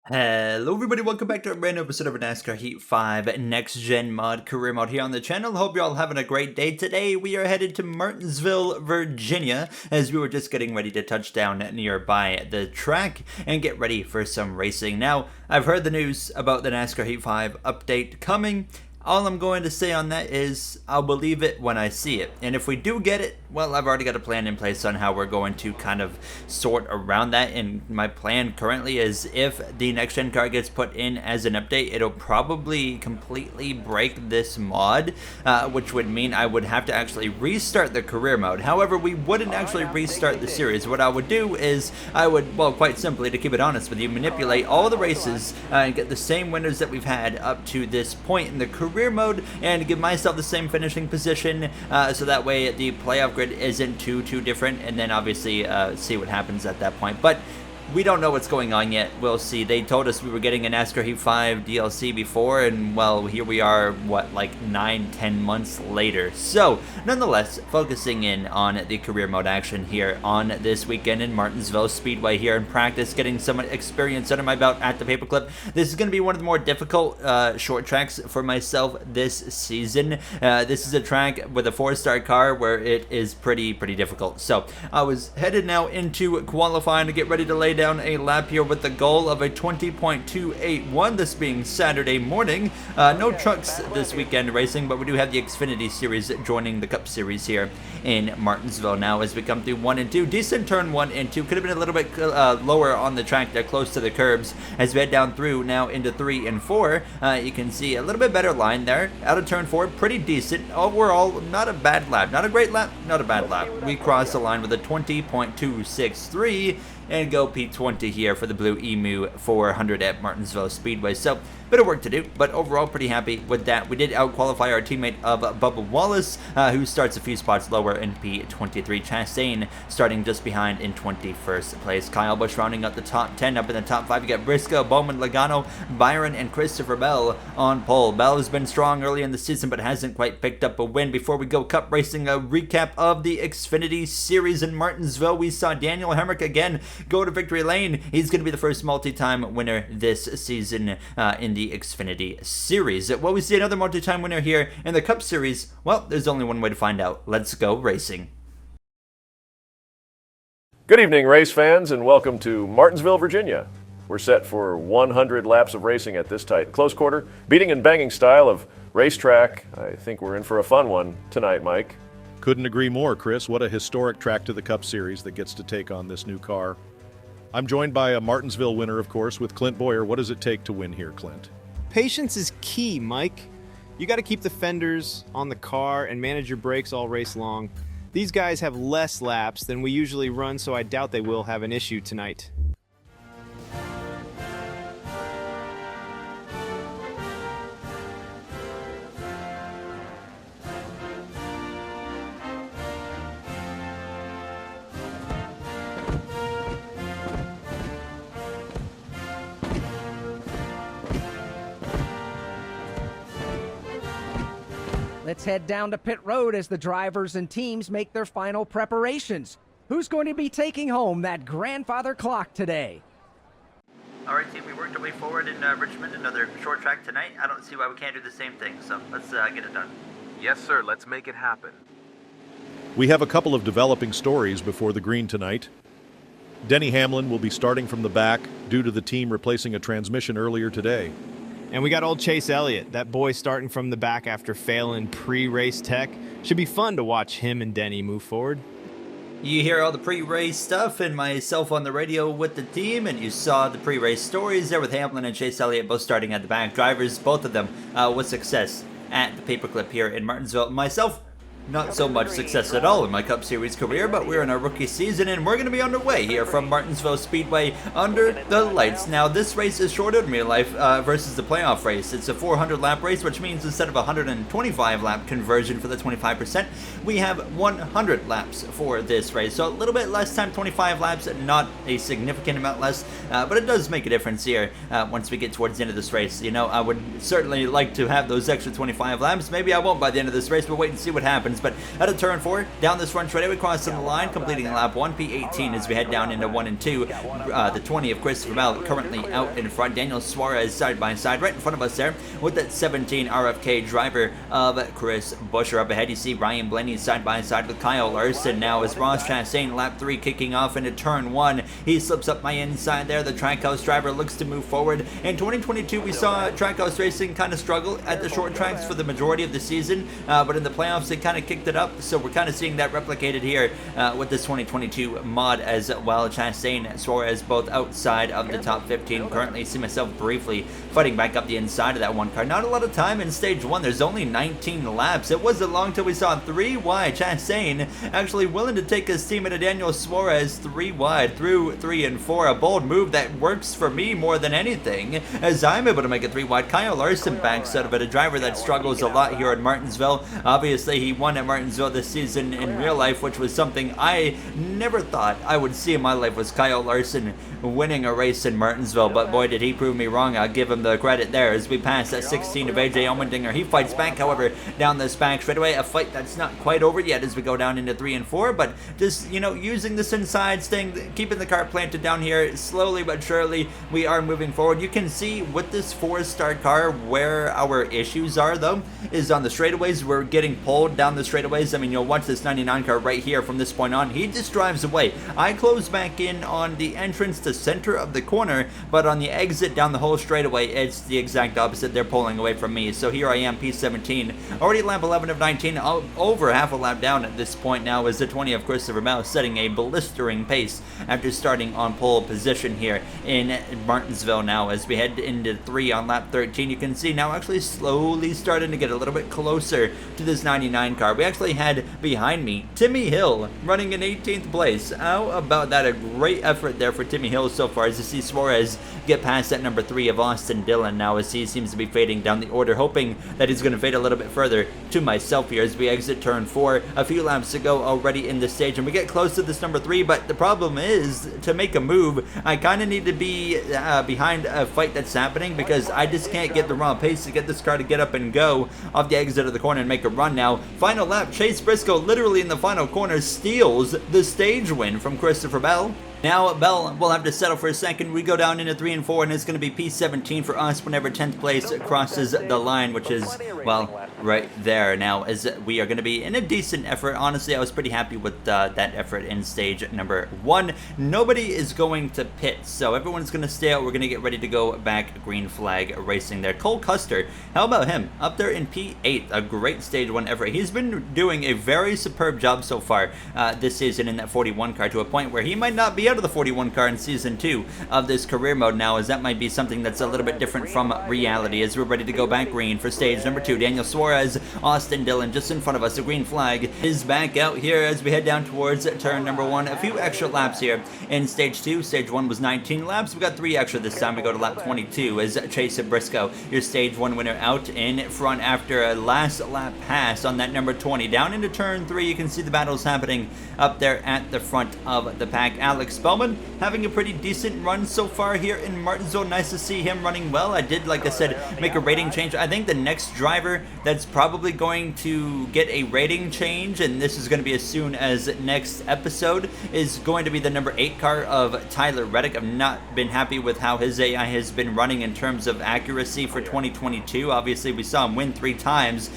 Hello everybody, welcome back to a brand new episode of NASCAR Heat 5 Next Gen Mod Career Mode here on the channel. Hope you're all having a great day. Today we are headed to Martinsville, Virginia, as we were just getting ready to touch down nearby the track and get ready for some racing. Now, I've heard the news about the NASCAR Heat 5 update coming. All I'm going to say on that is I'll believe it when I see it. And if we do get it, well, I've already got a plan in place on how we're going to kind of sort around that. And my plan currently is if the next gen car gets put in as an update, it'll probably completely break this mod, which would mean I would have to actually restart the career mode. However, we wouldn't actually restart the series. What I would do is I would, well, quite simply, to keep it honest with you, manipulate all the races and get the same winners that we've had up to this point in the career mode and give myself the same finishing position, so that way the playoff grid isn't too different, and then obviously see what happens at that point. But we don't know what's going on yet. We'll see. They told us we were getting a NASCAR Heat 5 DLC before, and well, here we are, what, like 9-10 months later. So, nonetheless, focusing in on the career mode action here on this weekend in Martinsville Speedway here in practice, getting some experience under my belt at the paperclip. This is going to be one of the more difficult short tracks for myself this season. This is a track with a 4-star car where it is pretty difficult. So, I was headed now into qualifying to get ready to lay down a lap here with the goal of a 20.281, this being Saturday morning. No trucks this weekend racing, but we do have the Xfinity Series joining the Cup Series here in Martinsville now as we come through 1 and 2. Decent turn 1 and 2. Could have been a little bit lower on the track there, close to the curbs. As we head down through now into 3 and 4, you can see a little bit better line there. Out of turn 4, pretty decent. Overall, not a bad lap. Not a great lap, not a bad lap. We cross the line with a 20.263 and go P20 here for the Blue Emu 400 at Martinsville Speedway. So, bit of work to do, but overall pretty happy with that. We did out-qualify our teammate of Bubba Wallace, who starts a few spots lower in P23. Chastain starting just behind in 21st place. Kyle Busch rounding up the top 10. Up in the top 5, you got Briscoe, Bowman, Logano, Byron, and Christopher Bell on pole. Bell has been strong early in the season, but hasn't quite picked up a win. Before we go Cup racing, a recap of the Xfinity Series in Martinsville. We saw Daniel Hemrick again go to victory lane. He's going to be the first multi-time winner this season in the Xfinity Series. Will we see another multi-time winner here in the Cup Series? Well, there's only one way to find out. Let's go racing. Good evening, race fans, and welcome to Martinsville, Virginia. We're set for 100 laps of racing at this tight close quarter, beating and banging style of racetrack. I think we're in for a fun one tonight, Mike. Couldn't agree more, Chris. What a historic track to the Cup Series that gets to take on this new car. I'm joined by a Martinsville winner, of course, with Clint Bowyer. What does it take to win here, Clint? Patience is key, Mike. You got to keep the fenders on the car and manage your brakes all race long. These guys have less laps than we usually run, so I doubt they will have an issue tonight. Let's head down to pit road as the drivers and teams make their final preparations. Who's going to be taking home that grandfather clock today? All right, team, we worked our way forward in Richmond, another short track tonight. I don't see why we can't do the same thing, so let's get it done. Yes, sir. Let's make it happen. We have a couple of developing stories before the green tonight. Denny Hamlin will be starting from the back due to the team replacing a transmission earlier today. And we got old Chase Elliott, that boy starting from the back after failing pre-race tech. Should be fun to watch him and Denny move forward. You hear all the pre-race stuff and myself on the radio with the team, and you saw the pre-race stories there with Hamlin and Chase Elliott both starting at the back. Drivers, both of them, with success at the paperclip here in Martinsville. Myself, not so much success at all in my Cup Series career, but we're in our rookie season and we're going to be underway here from Martinsville Speedway under the lights. Now, this race is shorter in real life versus the playoff race. It's a 400 lap race, which means instead of a 125 lap conversion for the 25%, we have 100 laps for this race. So a little bit less time, 25 laps, not a significant amount less, but it does make a difference here once we get towards the end of this race. You know, I would certainly like to have those extra 25 laps. Maybe I won't by the end of this race, but wait and see what happens. happens. But out of turn 4, down this front straightaway, crossing the line, completing lap 1, P18 as we head down into 1 and 2. The 20 of Christopher Bell currently out in front. Daniel Suarez side by side right in front of us there with that 17 RFK driver of Chris Buescher. Up ahead, you see Ryan Blaney side by side with Kyle Larson now as Ross Chastain lap 3 kicking off into turn 1. He slips up my inside there. The Trackhouse driver looks to move forward. In 2022, we saw Trackhouse Racing kind of struggle at the short tracks for the majority of the season, but in the playoffs, they kind of kicked it up. So we're kind of seeing that replicated here with this 2022 mod as well. Chastain, Suarez both outside of the top 15. Currently see myself briefly fighting back up the inside of that one car. Not a lot of time in stage 1. There's only 19 laps. It wasn't long till we saw 3 wide. Chastain actually willing to take his team into Daniel Suarez 3 wide through 3 and 4. A bold move that works for me more than anything as I'm able to make it 3 wide. Kyle Larson backs out of it, a driver that struggles a lot here at Martinsville. Obviously, he won at Martinsville this season in real life, which was something I never thought I would see in my life, was Kyle Larson winning a race in Martinsville, but boy did he prove me wrong. I'll give him the credit there as we pass that 16 of AJ Allmendinger. He fights back, however, down this back straightaway, a fight that's not quite over yet as we go down into 3 and 4, but just, you know, using this inside, keeping the car planted down here, slowly but surely we are moving forward. You can see with this 4-star car where our issues are, though, is on the straightaways. We're getting pulled down the straightaways. I mean, you'll watch this 99 car right here from this point on. He just drives away. I close back in on the entrance to center of the corner, but on the exit down the whole straightaway, it's the exact opposite. They're pulling away from me. So here I am, P17, already lap 11 of 19, over half a lap down at this point now, as the 20 of Christopher Bell setting a blistering pace after starting on pole position here in Martinsville now as we head into 3 on lap 13. You can see now actually slowly starting to get a little bit closer to this 99 car. We actually had behind me Timmy Hill running in 18th place. How about that? A great effort there for Timmy Hill so far as you see Suarez get past that number 3 of Austin Dillon now as he seems to be fading down the order, hoping that he's going to fade a little bit further to myself here as we exit turn 4. A few laps to go already in the stage and we get close to this number 3, but the problem is to make a move, I kind of need to be behind a fight that's happening because I just can't get the raw pace to get this car to get up and go off the exit of the corner and make a run now. Final lap, Chase Briscoe literally in the final corner steals the stage win from Christopher Bell. Now Bell will have to settle for a second. We go down into 3 and 4, and it's going to be P17 for us whenever 10th place crosses the line, which is, well, right there now, as we are going to be in a decent effort. Honestly, I was pretty happy with that effort in stage number 1. Nobody is going to pit, so everyone's going to stay out. We're going to get ready to go back green flag racing there. Cole Custer, how about him? Up there in P8, a great stage 1 effort. He's been doing a very superb job so far this season in that 41 car, to a point where he might not be out of the 41 car in season 2 of this career mode now, as that might be something that's a little bit different from reality as we're ready to go back green for stage number 2. Daniel Suarez, Austin Dillon just in front of us. The green flag is back out here as we head down towards turn number 1. A few extra laps here in stage 2. Stage 1 was 19 laps. We got 3 extra this time. We go to lap 22 as Chase Briscoe, your stage 1 winner, out in front after a last lap pass on that number 20. Down into turn 3, you can see the battles happening up there at the front of the pack. Alex Spellman having a pretty decent run so far here in Martinsville. Nice to see him running well. I did, like I said, make a rating change. I think the next driver that's probably going to get a rating change, and this is going to be as soon as next episode, is going to be the number 8 car of Tyler Reddick. I've not been happy with how his AI has been running in terms of accuracy for 2022. Obviously, we saw him win 3 times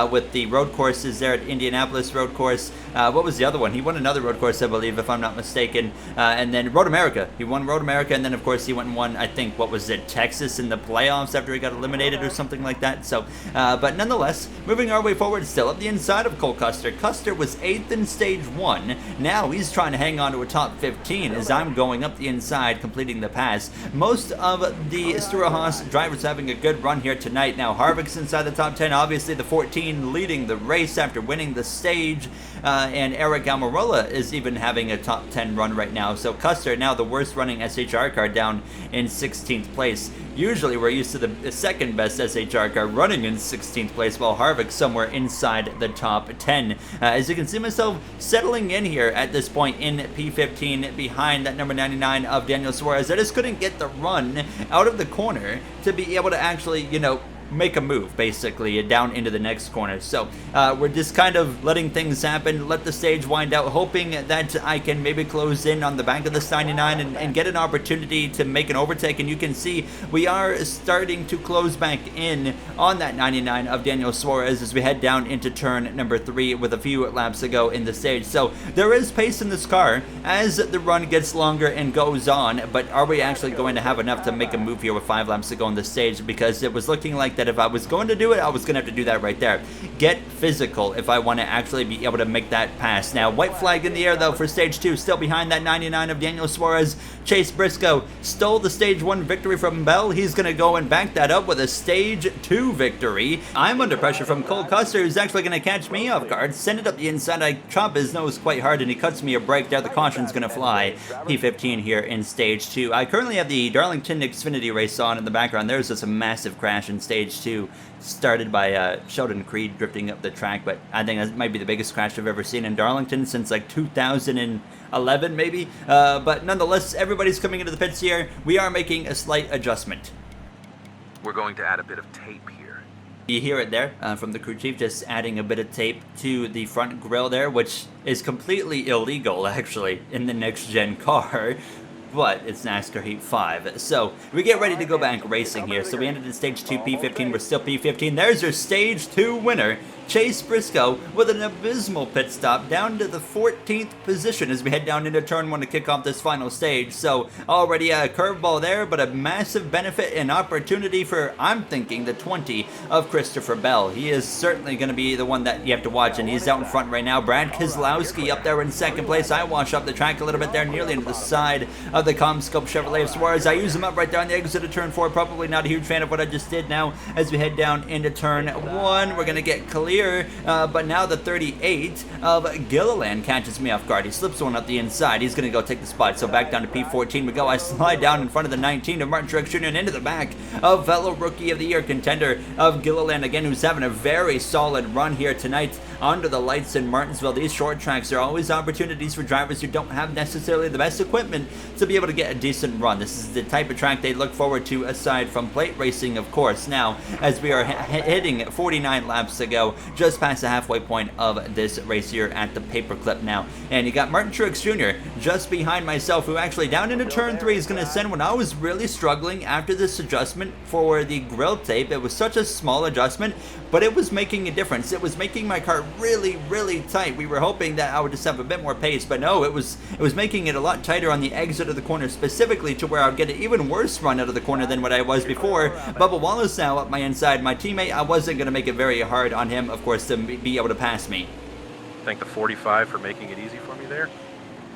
with the road courses there at Indianapolis road course. What was the other one? He won another road course, I believe, if I'm not mistaken. And then Road America. He won Road America, and then, of course, he went and won, I think, what was it, Texas in the playoffs after he got eliminated or something like that. So, but nonetheless, moving our way forward still up the inside of Cole Custer. Custer was 8th in stage 1. Now he's trying to hang on to a top 15 as I'm going up the inside, completing the pass. Most of the Stewart-Haas drivers having a good run here tonight. Now Harvick's inside the top 10. Obviously, the 14 leading the race after winning the stage. And Eric Almirola is even having a top 10 run right now. So Custer, now the worst running SHR car, down in 16th place. Usually we're used to the second best SHR car running in 16th place, while Harvick somewhere inside the top 10. As you can see myself settling in here at this point in P15 behind that number 99 of Daniel Suarez. I just couldn't get the run out of the corner to be able to actually, you know, make a move, basically, down into the next corner. So we're just kind of letting things happen, let the stage wind out, hoping that I can maybe close in on the back of this 99 and get an opportunity to make an overtake. And you can see we are starting to close back in on that 99 of Daniel Suarez as we head down into turn number 3 with a few laps to go in the stage. So there is pace in this car as the run gets longer and goes on, but are we actually going to have enough to make a move here with 5 laps to go on the stage? Because it was looking like that if I was going to do it, I was going to have to do that right there. Get physical if I want to actually be able to make that pass. Now, white flag in the air though for stage 2, still behind that 99 of Daniel Suarez. Chase Briscoe stole the stage 1 victory from Bell. He's going to go and back that up with a stage 2 victory. I'm under pressure from Cole Custer, who's actually going to catch me off guard. Send it up the inside. I chop his nose quite hard and he cuts me a break there. The caution's going to fly. P15 here in stage 2. I currently have the Darlington Xfinity race on in the background. There's just a massive crash in stage 2 started by Sheldon Creed drifting up the track, but I think that might be the biggest crash I've ever seen in Darlington since like 2011 maybe. But nonetheless, everybody's coming into the pits here. We are making a slight adjustment. We're going to add a bit of tape here. You hear it there from the crew chief, just adding a bit of tape to the front grille there, which is completely illegal actually in the next gen car. But it's NASCAR Heat 5. So we get ready to go back racing here. So we ended in stage 2 P15. We're still P15. There's your stage 2 winner, Chase Briscoe, with an abysmal pit stop down to the 14th position as we head down into turn 1 to kick off this final stage. So already a curveball there, but a massive benefit and opportunity for, I'm thinking, the 20 of Christopher Bell. He is certainly going to be the one that you have to watch, and he's out in front right now. Brad Keselowski up there in second place. I wash up the track a little bit there, nearly into the side of the ComScope Chevrolet of Suarez. I use him up right there on the exit of turn 4. Probably not a huge fan of what I just did. Now as we head down into turn 1, we're going to get clear, but now the 38 of Gilliland catches me off guard. He slips one up the inside. He's going to go take the spot. So back down to P14 we go. I slide down in front of the 19 of Martin Truex Jr. and into the back of fellow Rookie of the Year contender of Gilliland again, who's having a very solid run here tonight under the lights in Martinsville. These short tracks are always opportunities for drivers who don't have necessarily the best equipment to be able to get a decent run. This is the type of track they look forward to aside from plate racing, of course. Now, as we are hitting 49 laps to go, just past the halfway point of this race here at the paperclip now. And you got Martin Truex Jr. just behind myself, who actually down into turn 3 is going to send when I was really struggling after this adjustment for the grill tape. It was such a small adjustment, but it was making a difference. It was making my car really, really tight. We were hoping that I would just have a bit more pace, but no, it was making it a lot tighter on the exit of the corner, specifically to where I would get an even worse run out of the corner than what I was before. Bubba Wallace now up my inside. My teammate, I wasn't going to make it very hard on him, of course, to be able to pass me. Thank the 45 for making it easy for me there.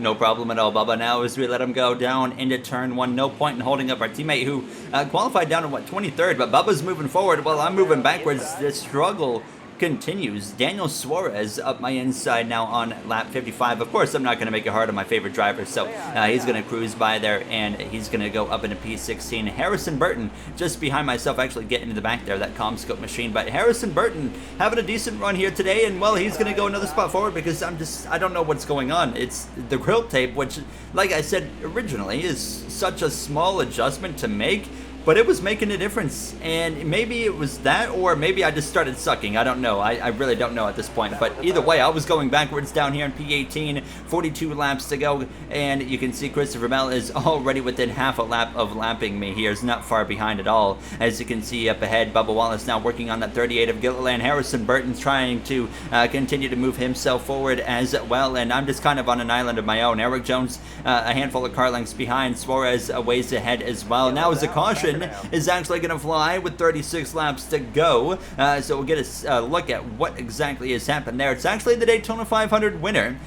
No problem at all, Bubba. Now as we let him go down into turn 1, no point in holding up our teammate who qualified down to, 23rd, but Bubba's moving forward while I'm moving backwards. The struggle continues. Daniel Suarez up my inside now on lap 55. Of course, I'm not going to make it hard on my favorite driver, so he's going to cruise by there, and he's going to go up into P16. Harrison Burton just behind myself, actually getting into the back there, that ComScope machine. But Harrison Burton having a decent run here today, and well, he's going to go another spot forward because I don't know what's going on. It's the grill tape, which, like I said originally, is such a small adjustment to make, but it was making a difference, and maybe it was that, or maybe I just started sucking. I don't know. I really don't know at this point, but either way, I was going backwards down here in P18, 42 laps to go, and you can see Christopher Bell is already within half a lap of lapping me here. He's not far behind at all. As you can see up ahead, Bubba Wallace now working on that 38 of Gilliland. Harrison Burton's trying to continue to move himself forward as well, and I'm just kind of on an island of my own. Eric Jones, a handful of car lengths behind. Suarez a ways ahead as well. Now as a caution is actually going to fly with 36 laps to go, so we'll get a look at what exactly has happened there. It's actually the Daytona 500 winner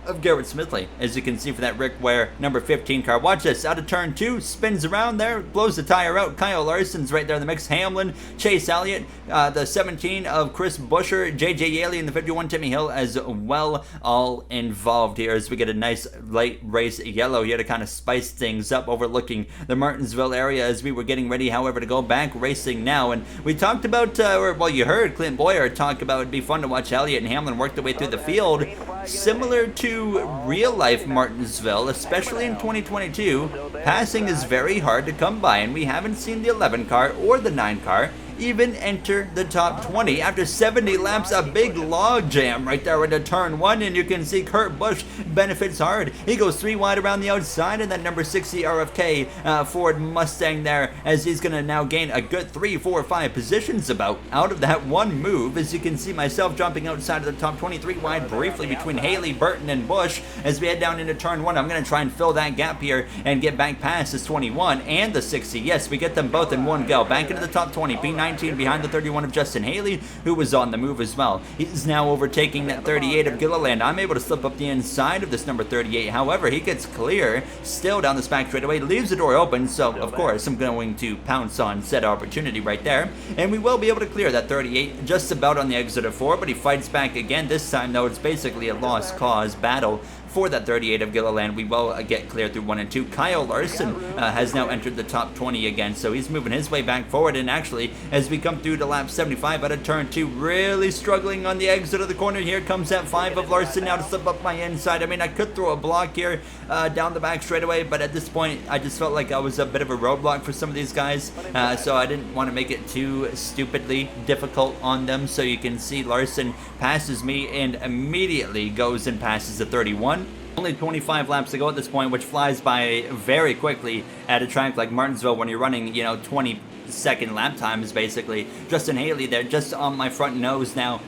of Garrett Smithley, as you can see for that Rick Ware number 15 car. Watch this, out of turn 2, spins around there, blows the tire out. Kyle Larson's right there in the mix. Hamlin, Chase Elliott, the 17 of Chris Buescher, JJ Yaley, and the 51 Timmy Hill as well, all involved here as we get a nice light race yellow here to kind of spice things up, overlooking the Martinsville area as we were getting ready, however, to go back racing now. And we talked about, well, you heard Clint Bowyer talk about it'd be fun to watch Elliott and Hamlin work their way through the field, similar to real life Martinsville, especially in 2022. Passing is very hard to come by, and we haven't seen the 11 car or the 9 car even enter the top 20 after 70 laps. A big log jam right there into turn 1, and you can see Kurt Busch benefits hard. He goes 3 wide around the outside, and that number 60 RFK Ford Mustang there, as he's going to now gain a good 3, 4, 5 positions about out of that one move. As you can see myself jumping outside of the top 23 wide briefly between Haley, Burton, and Busch. As we head down into turn 1, I'm going to try and fill that gap here and get back past this 21 and the 60. Yes, we get them both in one go. Back into the top 20. P19 behind the 31 of Justin Haley, who was on the move as well. He's now overtaking that 38 of Gilliland. I'm able to slip up the inside of this number 38. However, he gets clear still down this back straightaway, leaves the door open, so of course I'm going to pounce on said opportunity right there, and we will be able to clear that 38 just about on the exit of 4, but he fights back again. This time though, it's basically a lost cause battle for that 38 of Gilliland. We will get clear through 1 and 2. Kyle Larson has now entered the top 20 again, so he's moving his way back forward. And actually, as we come through to lap 75 out of turn 2, really struggling on the exit of the corner. Here comes that 5 of Larson now to slip up my inside. I mean, I could throw a block here down the back straightaway, but at this point, I just felt like I was a bit of a roadblock for some of these guys, so I didn't want to make it too stupidly difficult on them. So you can see Larson passes me and immediately goes and passes the 31. Only 25 laps to go at this point, which flies by very quickly at a track like Martinsville when you're running, 20-second lap times basically. Justin Haley there just on my front nose now.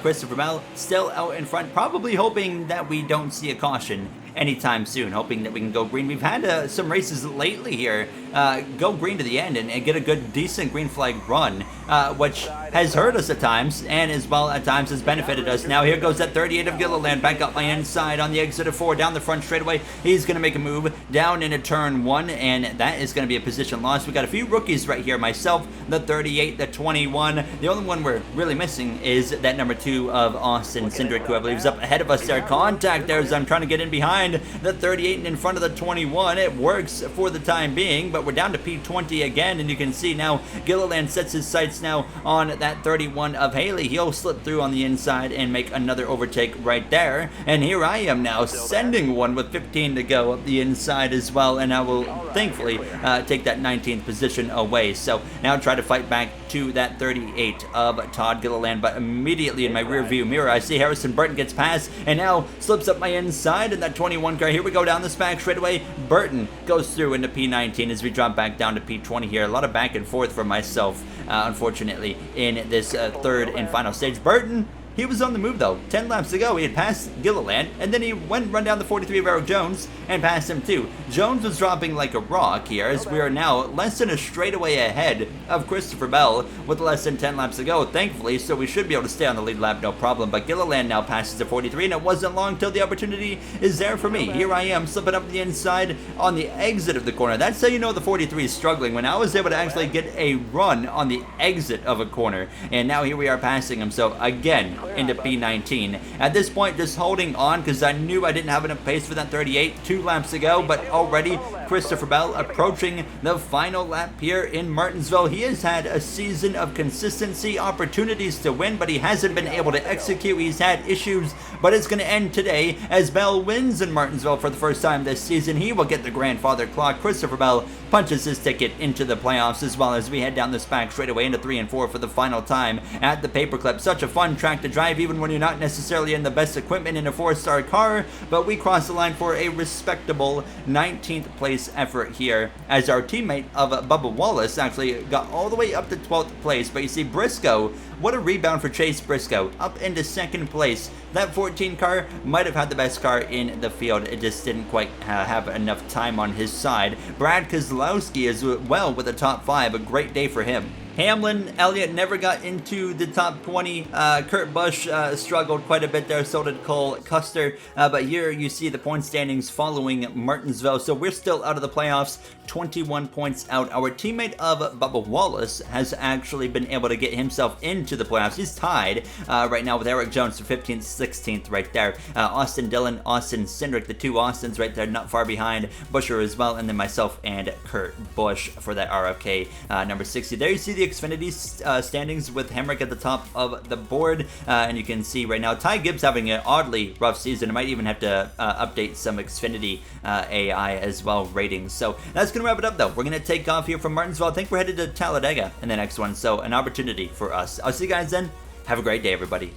Christopher Bell still out in front, probably hoping that we don't see a caution anytime soon, hoping that we can go green. We've had some races lately here go green to the end and get a good, decent green flag run, which has hurt us at times, and as well at times has benefited us. Now here goes that 38 of Gilliland back up my inside on the exit of 4, down the front straightaway. He's going to make a move down into turn 1, and that is going to be a position loss. We got a few rookies right here, myself, the 38, the 21. The only one we're really missing is that number 2 of Austin Cindric, who I believe is up ahead of us there. Contact there as I'm trying to get in behind the 38 and in front of the 21. It works for the time being, but we're down to P20 again, and you can see now Gilliland sets his sights now on that 31 of Haley. He'll slip through on the inside and make another overtake right there, and here I am now sending one with 15 to go up the inside as well, and I will thankfully take that 19th position away. So now try to fight back to that 38 of Todd Gilliland, but immediately in my rear view mirror I see Harrison Burton gets past and now slips up my inside in that 21 car. Here we go down this back straightaway. Burton goes through into P19 as we drop back down to P20 here. A lot of back and forth for myself, unfortunately, in this third and final stage. Burton, he was on the move though. 10 laps ago, he had passed Gilliland, and then he went and run down the 43 of Eric Jones and passed him too. Jones was dropping like a rock here, as we are now less than a straightaway ahead of Christopher Bell with less than 10 laps to go, thankfully, so we should be able to stay on the lead lap no problem. But Gilliland now passes the 43, and it wasn't long till the opportunity is there for me. Here I am slipping up the inside on the exit of the corner. That's how you know the 43 is struggling, when I was able to actually get a run on the exit of a corner, and now here we are passing him. So again, into P19. At this point, just holding on because I knew I didn't have enough pace for that 38 2 laps ago, but already Christopher Bell approaching the final lap here in Martinsville. He has had a season of consistency, opportunities to win, but he hasn't been able to execute. He's had issues, but it's going to end today as Bell wins in Martinsville for the first time this season. He will get the grandfather clock. Christopher Bell punches his ticket into the playoffs, as well as we head down this back straightaway into 3 and 4 for the final time at the Paperclip. Such a fun track to drive, even when you're not necessarily in the best equipment in a 4-star car, but we cross the line for a respectable 19th place effort here, as our teammate of Bubba Wallace actually got all the way up to 12th place. But you see Briscoe, what a rebound for Chase Briscoe, up into 2nd place. That 14 car might have had the best car in the field. It just didn't quite have enough time on his side. Brad Kozlowski as well with a top 5, a great day for him. Hamlin, Elliott never got into the top 20. Kurt Busch struggled quite a bit there, so did Cole Custer. But here you see the point standings following Martinsville. So we're still out of the playoffs, 21 points out. Our teammate of Bubba Wallace has actually been able to get himself into the playoffs. He's tied right now with Eric Jones for 15th, 16th right there. Austin Dillon, Austin Cindric, the 2 Austins right there, not far behind. Busher as well, and then myself and Kurt Busch for that RFK number 60. There you see the Xfinity standings with Hemrick at the top of the board, and you can see right now Ty Gibbs having an oddly rough season. I might even have to update some Xfinity AI as well ratings. So that's going to wrap it up, though. We're going to take off here from Martinsville. I think we're headed to Talladega in the next one, so an opportunity for us. I'll see you guys then. Have a great day, everybody.